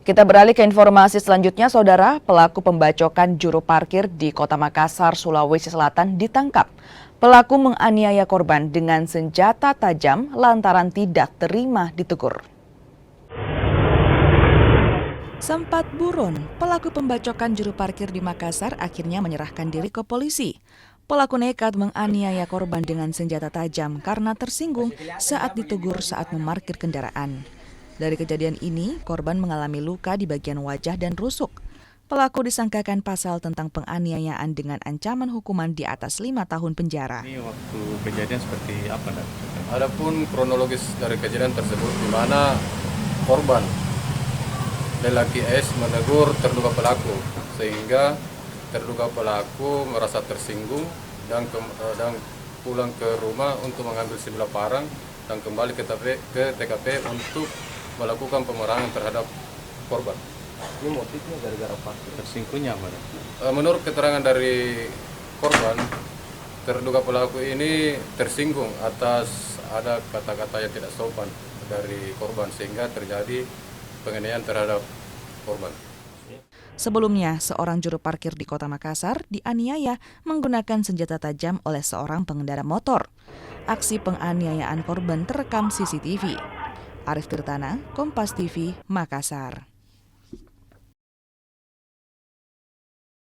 Kita beralih ke informasi selanjutnya, Saudara. Pelaku pembacokan juru parkir di Kota Makassar, Sulawesi Selatan ditangkap. Pelaku menganiaya korban dengan senjata tajam lantaran tidak terima ditegur. Sempat buron, pelaku pembacokan juru parkir di Makassar akhirnya menyerahkan diri ke polisi. Pelaku nekat menganiaya korban dengan senjata tajam karena tersinggung saat ditegur saat memarkir kendaraan. Dari kejadian ini, korban mengalami luka di bagian wajah dan rusuk. Pelaku disangkakan pasal tentang penganiayaan dengan ancaman hukuman di atas 5 tahun penjara. Ini waktu kejadian seperti apa, Dan? Adapun kronologis dari kejadian tersebut di mana korban lelaki S menegur terduga pelaku sehingga terduga pelaku merasa tersinggung dan pulang ke rumah untuk mengambil sebilah parang dan kembali ke TKP untuk melakukan pemerangan terhadap korban. Ini motifnya gara-gara apa? Tersinggungnya apa? Menurut keterangan dari korban, terduga pelaku ini tersinggung atas ada kata-kata yang tidak sopan dari korban sehingga terjadi penganiayaan terhadap korban. Sebelumnya, seorang juru parkir di Kota Makassar dianiaya menggunakan senjata tajam oleh seorang pengendara motor. Aksi penganiayaan korban terekam CCTV. Arif Tirtana, Kompas TV, Makassar.